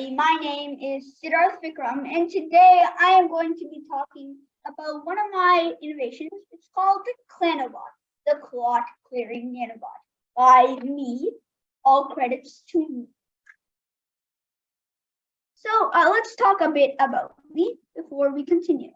everybody. My name is Siddharth Vikram, and today I am going to be talking about one of my innovations. It's called the Nanobot, the clot clearing nanobot, by me. All credits to me. So let's talk a bit about me before we continue.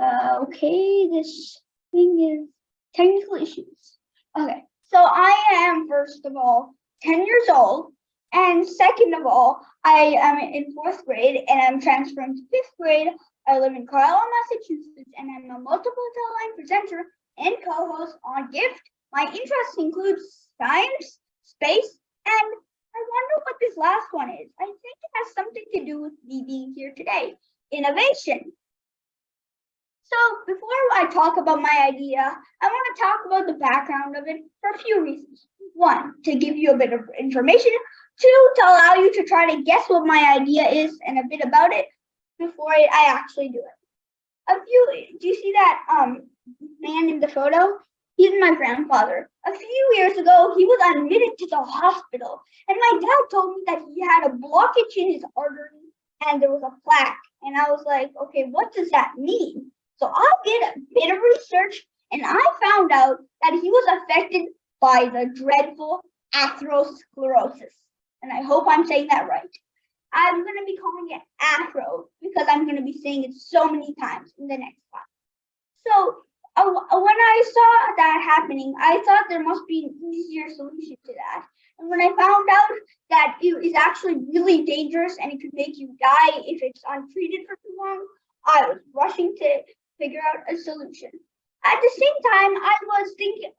Okay, this thing is technical issues. Okay, so I am, first of all, 10 years old. And second of all, I am in 4th grade and I'm transferring to 5th grade. I live in Carlisle, Massachusetts, and I'm a multiple teleline presenter and co-host on GIFT. My interests include science, space, and I wonder what this last one is. I think it has something to do with me being here today. Innovation. So before I talk about my idea, I want to talk about the background of it for a few reasons. 1, to give you a bit of information. 2, to allow you to try to guess what my idea is and a bit about it before I actually do it. Do you see that man in the photo? He's my grandfather. A few years ago, he was admitted to the hospital, and my dad told me that he had a blockage in his artery and there was a plaque. And I was like, okay, what does that mean? So I did a bit of research, and I found out that he was affected by the dreadful atherosclerosis. And I hope I'm saying that right. I'm going to be calling it Athro because I'm going to be saying it so many times in the next class. So when I saw that happening, I thought there must be an easier solution to that. And when I found out that it is actually really dangerous and it could make you die if it's untreated for too long, I was rushing to figure out a solution. At the same time, I was thinking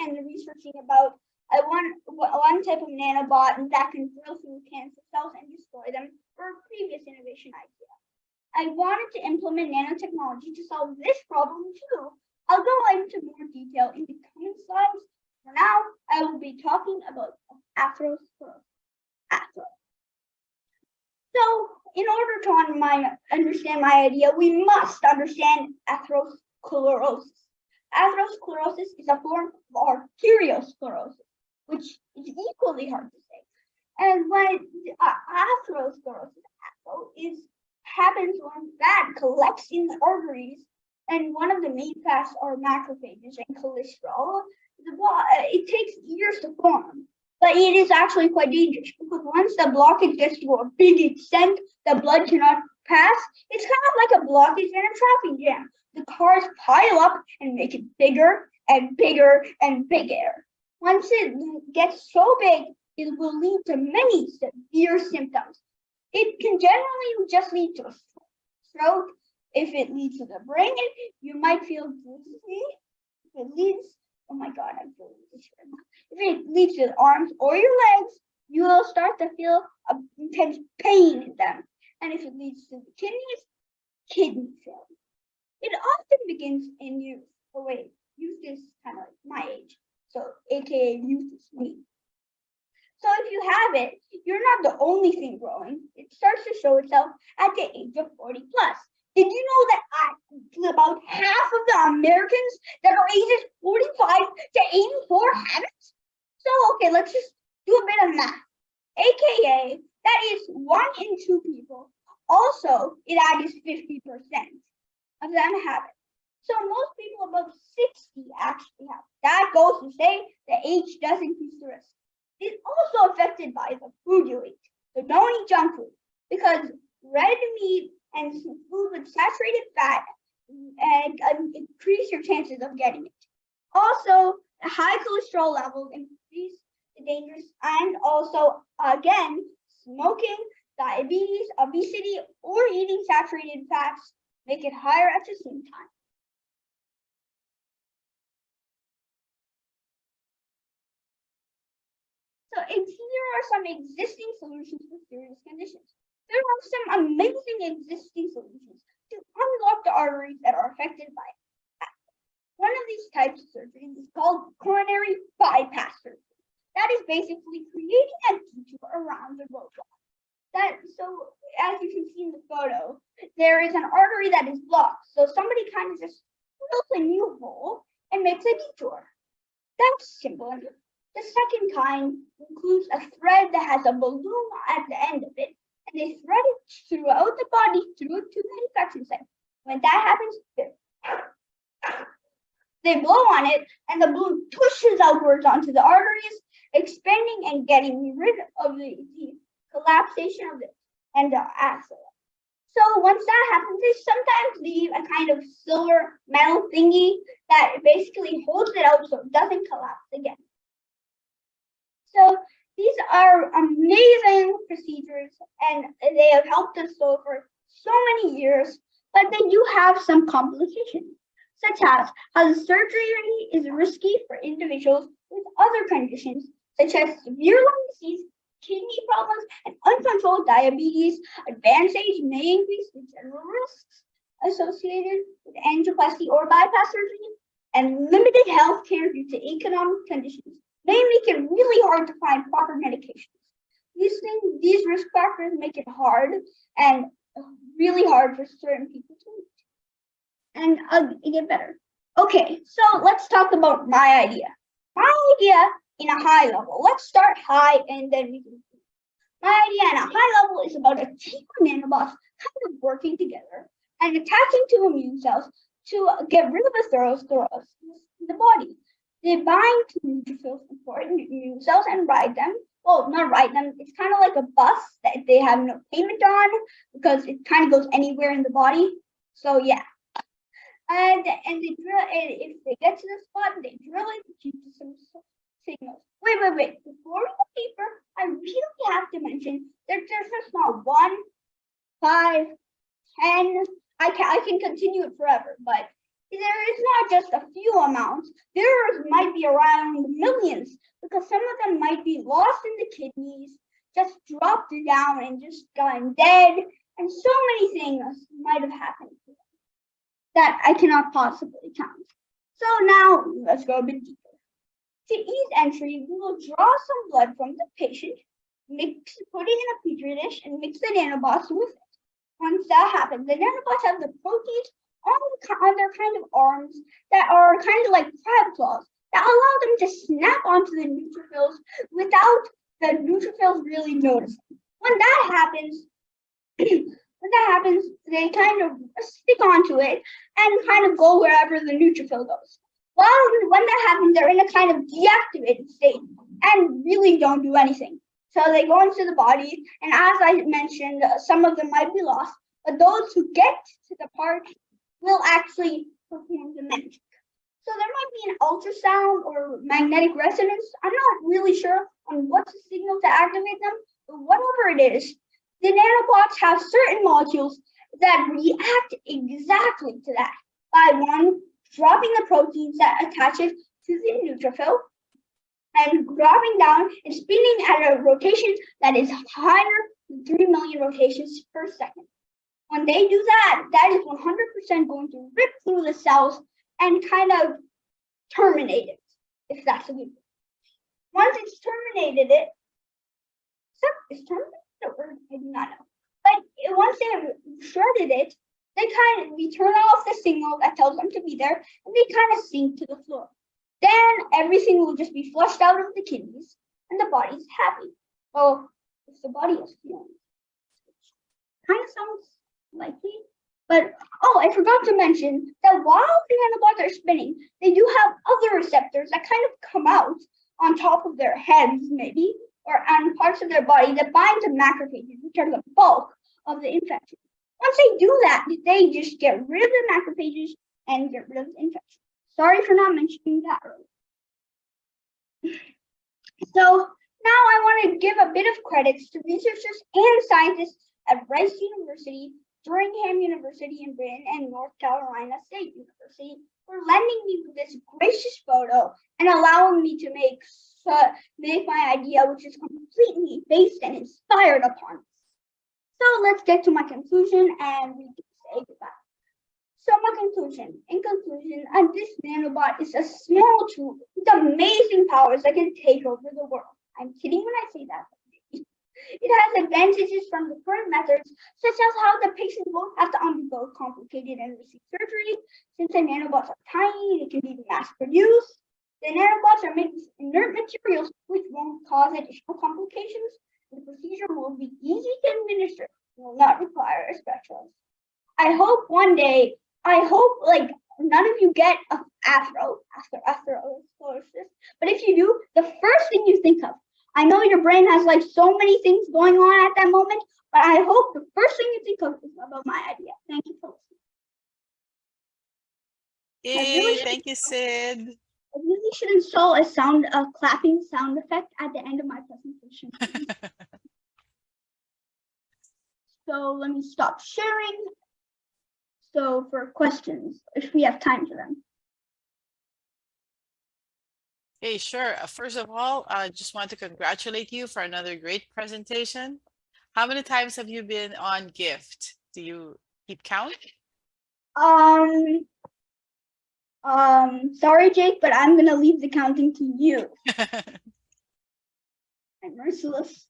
and researching about one type of nanobot that can drill through cancer cells and destroy them for a previous innovation idea. I wanted to implement nanotechnology to solve this problem too. I'll go into more detail in the coming slides. For now, I will be talking about atherosclerosis. So, in order to understand my idea, we must understand atherosclerosis. Atherosclerosis is a form of arteriosclerosis, which is equally hard to say. And when atherosclerosis happens when fat collects in the arteries, and one of the main fats are macrophages and cholesterol. It takes years to form, but it is actually quite dangerous because once the blockage gets to a big extent, the blood cannot pass. It's kind of like a blockage in a traffic jam. The cars pile up and make it bigger and bigger and bigger. Once it gets so big, it will lead to many severe symptoms. It can generally just lead to a stroke. If it leads to the brain, you might feel dizzy. If it leads, oh my God, I'm feeling this right now. If it leads to the arms or your legs, you will start to feel intense pain in them. And if it leads to the kidneys, kidney failure. It often begins in youth. Oh wait, youth is kind of like my age. So aka youth is me. So if you have it, you're not the only thing growing. It starts to show itself at the age of 40 plus. Did you know that about half of the Americans that are ages 45 to 84 have it? So okay, let's just do a bit of math. AKA, that is 1 in 2 people. Also, that is 50% of them have it. So most people above 60 actually have it. That goes to say the age does increase the risk. It's also affected by the food you eat. So don't eat junk food because red meat and food with saturated fat and increase your chances of getting it. Also, high cholesterol levels increase the dangers, and also, again, smoking, diabetes, obesity, or eating saturated fats make it higher at the same time. So here are some existing solutions for serious conditions. There are some amazing existing solutions to unlock the arteries that are affected by it. One of these types of surgery is called coronary bypass surgery. That is basically creating a detour around the roadblock. So as you can see in the photo, there is an artery that is blocked. So somebody kind of just fills a new hole and makes a detour. That's simple enough. The second kind includes a thread that has a balloon at the end of it, and they spread it throughout the body through to the infection site. When that happens, they blow on it, and the balloon pushes outwards onto the arteries, expanding and getting rid of the collapsation of it and the axilla. So once that happens, they sometimes leave a kind of silver metal thingy that basically holds it out so it doesn't collapse again. So these are amazing procedures, and they have helped us so for so many years, but they do have some complications, such as how the surgery is risky for individuals with other conditions, such as severe lung disease, kidney problems, and uncontrolled diabetes. Advanced age may increase the general risks associated with angioplasty or bypass surgery, and limited health care due to economic conditions may make it really hard to find proper medications. These risk factors make it hard and really hard for certain people to meet. And I'll get better. Okay, so let's talk about my idea. My idea in a high level. Let's start high and then we can. My idea in a high level is about a team of nanobots kind of working together and attaching to immune cells to get rid of atherosclerosis in the body. They bind to neutrophils, important immune cells, and ride them. Well, not ride them. It's kind of like a bus that they have no payment on because it kind of goes anywhere in the body. So yeah. And they drill. And if they get to the spot, they drill it due to some signals. Wait. Before we go deeper, I really have to mention that there's just not 1, 5, 10. I can continue it forever, but there is not just a few amounts. There might be around millions, because some of them might be lost in the kidneys, just dropped down and just gone dead, and so many things might have happened to them that I cannot possibly count. So now let's go a bit deeper. To ease entry, we will draw some blood from the patient, put it in a petri dish, and mix the nanobots with it. Once that happens, the nanobots have the proteins on their kind of arms that are kind of like crab claws that allow them to snap onto the neutrophils without the neutrophils really noticing. When that happens, they kind of stick onto it and kind of go wherever the neutrophil goes. Well, when that happens, they're in a kind of deactivated state and really don't do anything. So they go into the body, and as I mentioned, some of them might be lost, but those who get to the part will actually perform the magic. So there might be an ultrasound or magnetic resonance. I'm not really sure on what's the signal to activate them, but whatever it is, the nanobots have certain molecules that react exactly to that by one, dropping the proteins that attaches to the neutrophil and dropping down and spinning at a rotation that is higher than 3 million rotations per second. When they do that, that is 100% going to rip through the cells and kind of terminate it, if that's a good word. Once it's terminated it, is terminated or I do not know. But once they have shredded it, we turn off the signal that tells them to be there, and they kind of sink to the floor. Then everything will just be flushed out of the kidneys, and the body's happy. Well, if the body is feeling, kind of sounds likely. But I forgot to mention that while the nanobots are spinning, they do have other receptors that kind of come out on top of their heads, maybe, or on parts of their body that bind to macrophages, which are the bulk of the infection. Once they do that, they just get rid of the macrophages and get rid of the infection. Sorry for not mentioning that earlier. So now I want to give a bit of credits to researchers and scientists at Rice University, Birmingham University in Britain, and North Carolina State University for lending me this gracious photo and allowing me to make my idea, which is completely based and inspired upon it. So let's get to my conclusion and we can say goodbye. So my conclusion, this nanobot is a small tool with amazing powers that can take over the world. I'm kidding when I say that. It has advantages from the current methods, such as how the patient won't have to undergo complicated and risky surgery. Since the nanobots are tiny, they can be mass-produced. The nanobots are made with inert materials, which won't cause additional complications. The procedure will be easy to administer and will not require a specialist. I hope one day, like none of you get atherosclerosis, but if you do, the first thing you think of, I know your brain has like so many things going on at that moment, but I hope the first thing you think of is about my idea. Thank you for listening. Yay, thank you, Sid. I really should install a clapping sound effect at the end of my presentation. So let me stop sharing. So for questions, if we have time for them. Hey, sure. First of all, I just want to congratulate you for another great presentation. How many times have you been on Gift? Do you keep count? Sorry, Jake, but I'm gonna leave the counting to you. I'm merciless.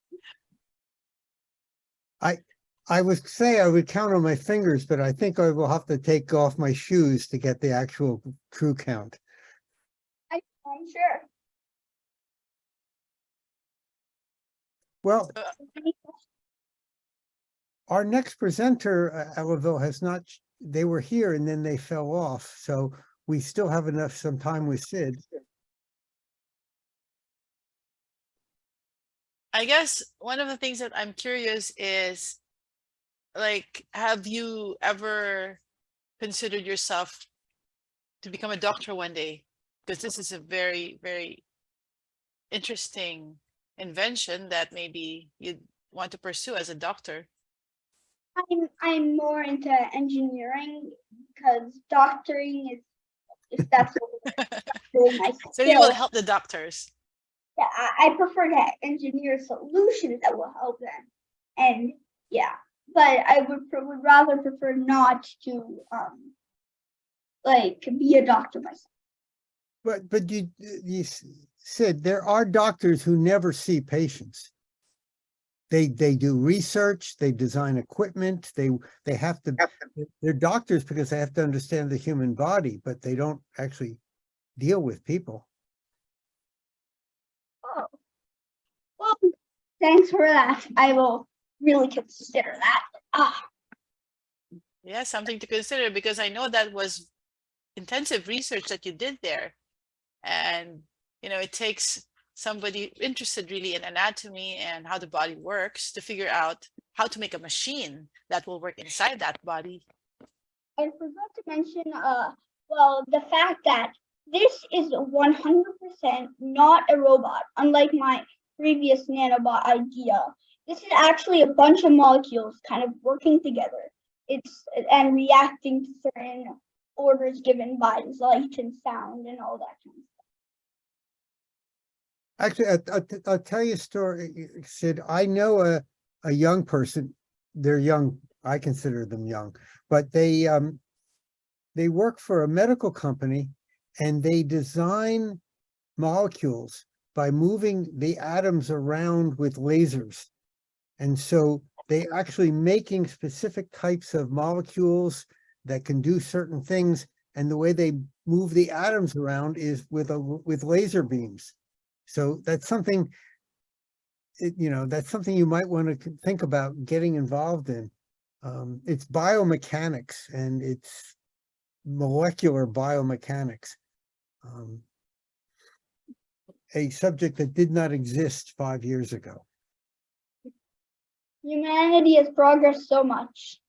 I would say I would count on my fingers, but I think I will have to take off my shoes to get the actual true count. I'm sure. Well, our next presenter, Ellaville, has not, they were here and then they fell off. So we still have some time with Sid. I guess one of the things that I'm curious is, like, have you ever considered yourself to become a doctor one day? Because this is a very, very interesting invention that maybe you'd want to pursue as a doctor. I'm more into engineering because doctoring is that's really my skill. So you will help the doctors. Yeah, I prefer to engineer solutions that will help them, and yeah, but I would rather prefer not to like be a doctor myself. But you said there are doctors who never see patients. They do research, they design equipment, they have to, they're doctors because they have to understand the human body, but they don't actually deal with people. Oh, well, thanks for that. I will really consider that. Yeah, something to consider, because I know that was intensive research that you did there. And, you know, it takes somebody interested really in anatomy and how the body works to figure out how to make a machine that will work inside that body. I forgot to mention, well, the fact that this is 100% not a robot, unlike my previous nanobot idea. This is actually a bunch of molecules kind of working together. And reacting to certain orders given by light and sound and all that kind of stuff. Actually, I'll tell you a story, Sid. I know a young person. They're young. I consider them young, but they work for a medical company and they design molecules by moving the atoms around with lasers. And so they actually making specific types of molecules that can do certain things. And the way they move the atoms around is with laser beams. So that's something, that's something you might want to think about getting involved in. It's biomechanics and it's molecular biomechanics, a subject that did not exist 5 years ago. Humanity has progressed so much.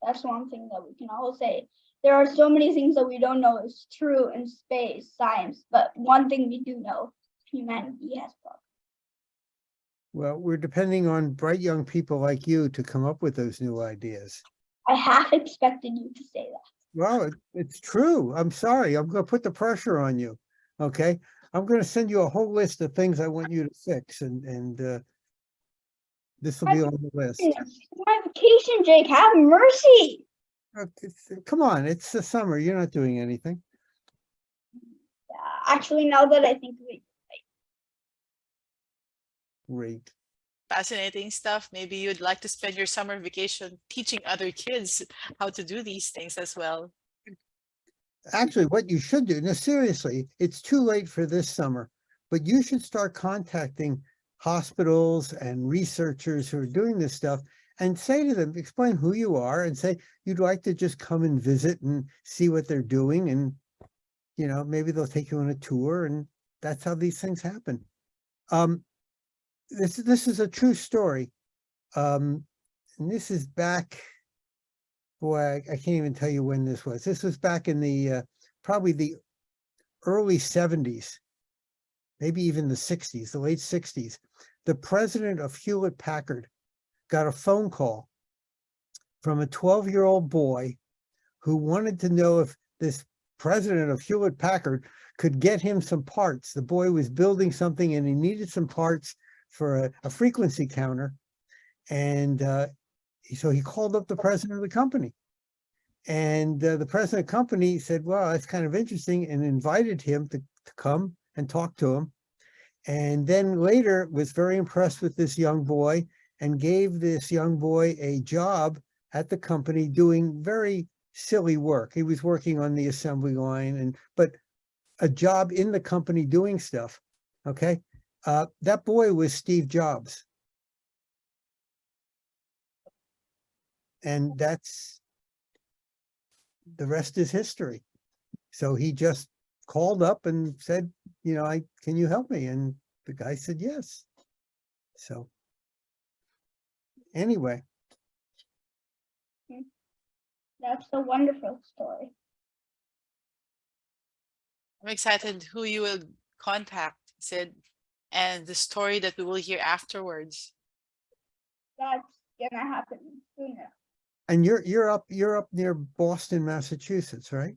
That's one thing that we can all say. There are so many things that we don't know is true in space, science, but one thing we do know, humanity has progressed. Well, we're depending on bright young people like you to come up with those new ideas. I half expected you to say that. Well, it's true. I'm sorry. I'm going to put the pressure on you. Okay. I'm going to send you a whole list of things I want you to fix, and this will be on the list. My vacation, Jake. Have mercy. Come on. It's the summer. You're not doing anything. Actually, now that I think of it. Great. Fascinating stuff. Maybe you'd like to spend your summer vacation teaching other kids how to do these things as well. Actually, what you should do, now seriously, it's too late for this summer, but you should start contacting hospitals and researchers who are doing this stuff and say to them, explain who you are and say, you'd like to just come and visit and see what they're doing. And, you know, maybe they'll take you on a tour, and that's how these things happen. This is a true story. And this is back, boy, I can't even tell you when this was. This was back in the, probably the early 70s, maybe even the 60s, the late 60s. The president of Hewlett Packard got a phone call from a 12-year-old boy who wanted to know if this president of Hewlett Packard could get him some parts. The boy was building something and he needed some parts for a frequency counter. And so he called up the president of the company. And the president of the company said, well, that's kind of interesting, and invited him to come and talk to him. And then later was very impressed with this young boy and gave this young boy a job at the company doing very silly work. He was working on the assembly line, but a job in the company doing stuff. Okay. That boy was Steve Jobs. And that's, the rest is history. So he just called up and said, you know, can you help me? And the guy said, yes. So anyway. That's a wonderful story. I'm excited who you will contact, Sid, and the story that we will hear afterwards. That's gonna happen sooner. And you're up near Boston, Massachusetts, right?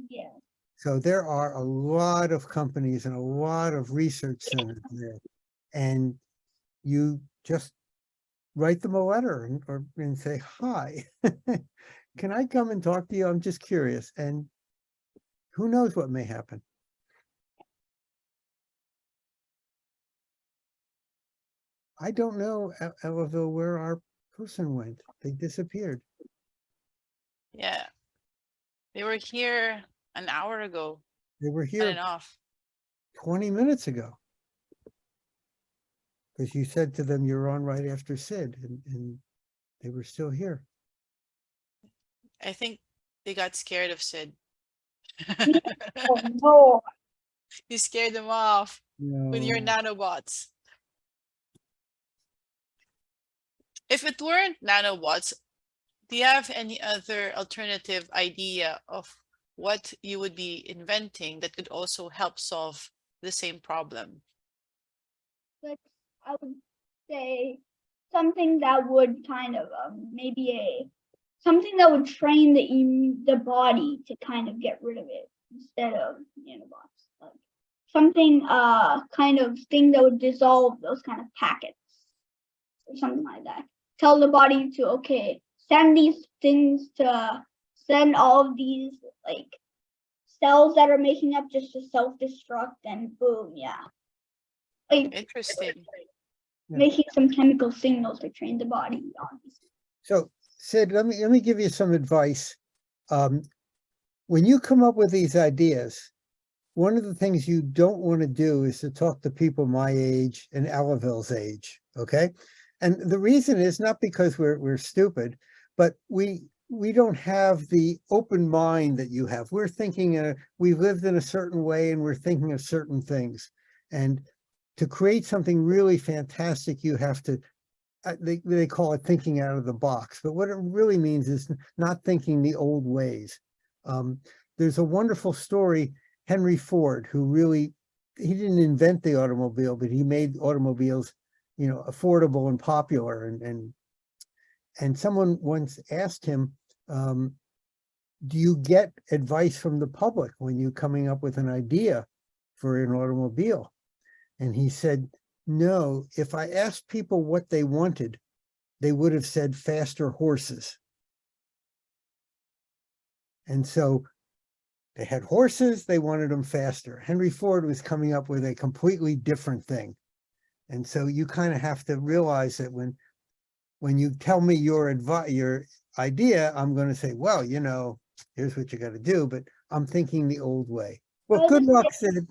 Yeah. So there are a lot of companies and a lot of research centers there. And you just write them a letter and say, hi, can I come and talk to you? I'm just curious. And who knows what may happen. I don't know, Ellaville, where our person went. They disappeared. Yeah. They were here an hour ago. They were On here and off. 20 minutes ago. Because you said to them, you're on right after Sid, and they were still here. I think they got scared of Sid. Oh no. You scared them off with your No. nanobots. If it weren't nanobots, do you have any other alternative idea of what you would be inventing that could also help solve the same problem? But I would say something that would kind of something that would train the body to kind of get rid of it instead of nanobots. Like something kind of thing that would dissolve those kind of packets or something like that. Tell the body to, okay, send these things to send all of these like cells that are making up just to self-destruct, and boom, yeah. Like Interesting. making some chemical signals to train the body on these. So Sid, let me give you some advice. When you come up with these ideas, one of the things you don't want to do is to talk to people my age and Ellaville's age, okay? And the reason is not because we're stupid, but we don't have the open mind that you have. We're thinking, we've lived in a certain way and we're thinking of certain things. And to create something really fantastic, you have to, they call it thinking out of the box, but what it really means is not thinking the old ways. There's a wonderful story, Henry Ford, who really, he didn't invent the automobile, but he made automobiles, you know, affordable and popular. And someone once asked him, do you get advice from the public when you're coming up with an idea for an automobile? And he said, no, if I asked people what they wanted, they would have said faster horses. And so they had horses, they wanted them faster. Henry Ford was coming up with a completely different thing. And so you kind of have to realize that when you tell me your idea, I'm going to say, well, you know, here's what you got to do, but I'm thinking the old way. Well, good luck, Sid.